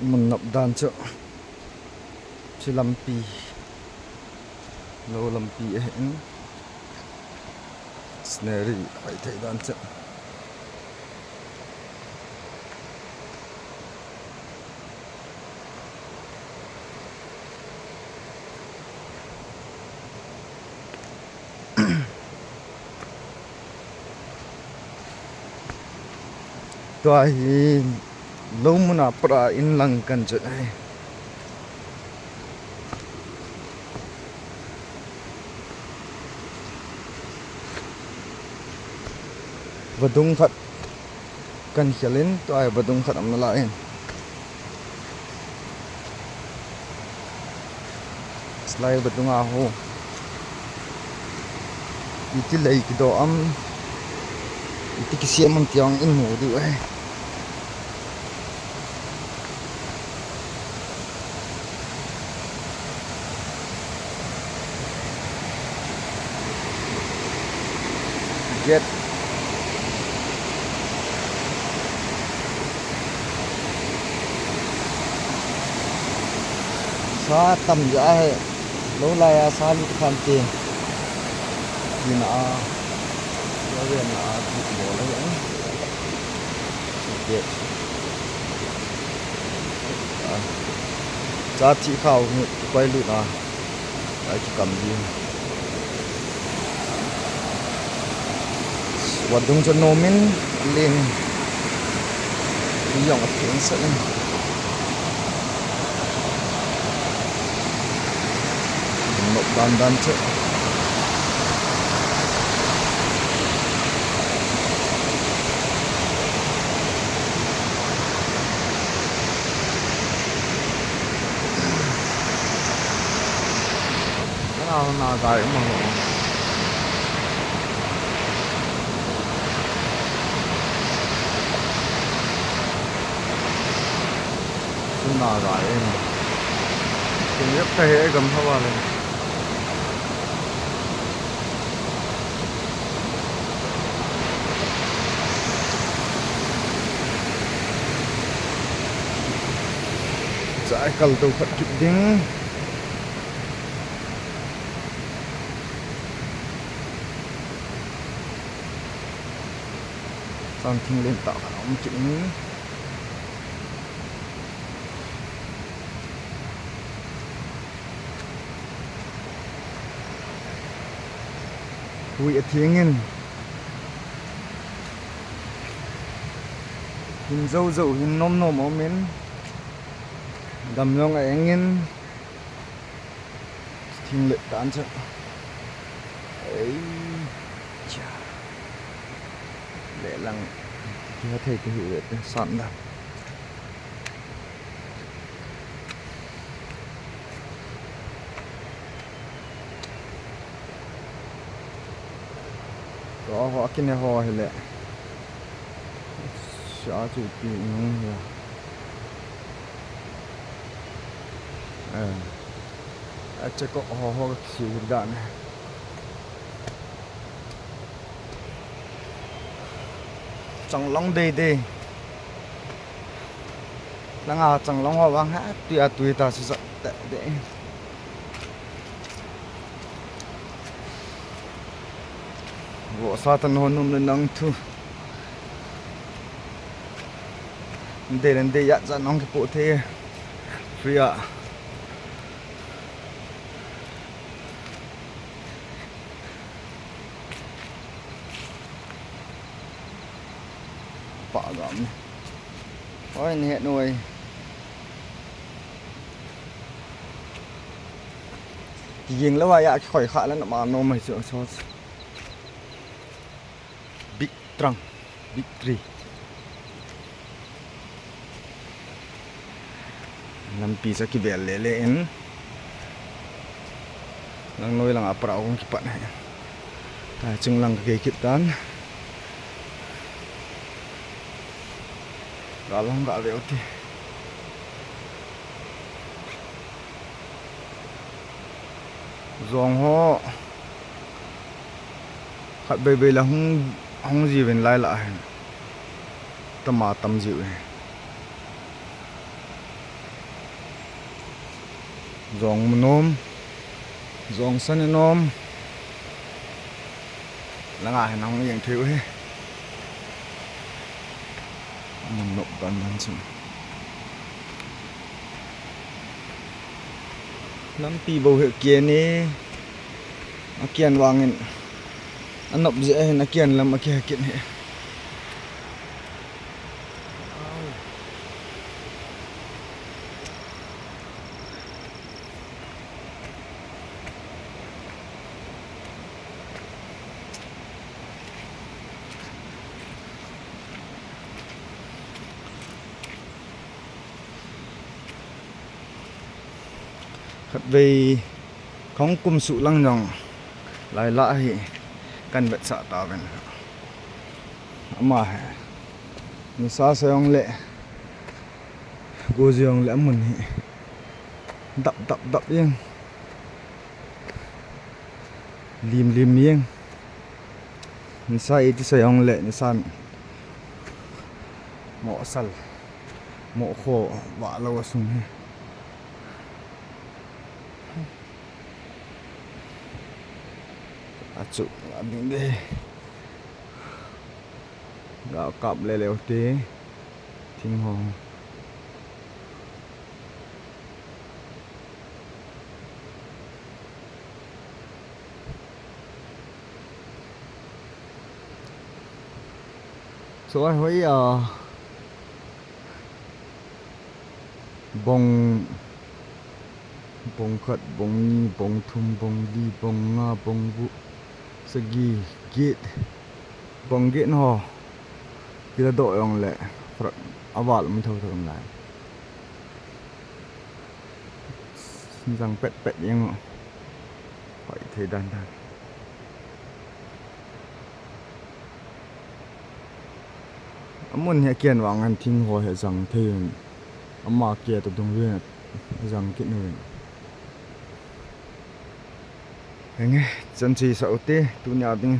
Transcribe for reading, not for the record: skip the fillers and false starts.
Mình nộp đàn chợ chỉ làm pi lâu làm pi hẹn snare phải thấy đàn chợ toai lâu muna pra in lang kan chợ này Badung khat kan khelin toai badung khat am la in slide badung a ho iti lei ki do am iti ki siam am tiang in mu du ai get sa tầm giá hệ lâu lại sa lít khăn tiền thì nó có việc là thịt bò lấy vẫn tiệt giá trị khảo quay lụt à đấy chỉ cầm gì hoạt động cho nó mình lên đi dòng tiếng sẽ lên một đàn chợ nào tại mà chúng nào tại chúng nhất cái hệ cầm thao vào này giải cầu tàu phật chụp tiếng xong thinh lên tạo cả ống chữ vui tiếng hình dâu dậu hình nôm nôm ốm mến đầm nhông ấy nghiên thinh lệ tán chợ ấy chà để lăng có thể cái hiệu lệ sẵn đầm có họ cái này họ thì lệ xóa chủ tì nông hiểu chắc có họ xíu đạn này chẳng long đây đây là chẳng long họ vang hát tùy ta sẽ dọn để bộ sa tan hồn nôm lên nắng thu để lên đây dặn ra nóng cái bộ thế free ạ bỏ gọn ôi nhẹ nuôi riêng là vậy khỏi khá là mà nó mày sửa cho big trăng big tree làm pizza cái vẻ lẻ lẻ đang nuôi là apa ông cái bạn này ta chừng lăng cái kịp tán galang gak lewat di dòng họ khát bê là không gì về lại tâm mà tâm dịu này Zong nom zong san nom là ngài nóng những thiếu hết nông nộp toàn thân chung lắm pi bầu hiệu kia nè nó kiên vàng nó nộp dễ nó kiên lắm mà kia kiện hệ khát về không cung sụ lăng nhòng lại lại căn vật sợ tao bên mà mình xa xe ông lệ cô dương lẽ mình tập yên lim yên mình say thì xe ông lệ mình san mỏ sal mỏ khổ vạ lâu xuống chụp làm đi gạo cọp lê lèo tí thinh hồn số anh với bông bông khất bông nhi bông thum bông đi bông nga bông vụ segi gate bông gate ho kita đội ông lệ awal mình thôi lại rằng pet yang phải thấy đan muốn hệ kiên vào ngăn thinh hồi hệ rằng thì mà kia tập trung viên rằng kiện người nghe chân chỉ sợ tê tu nhà tiếng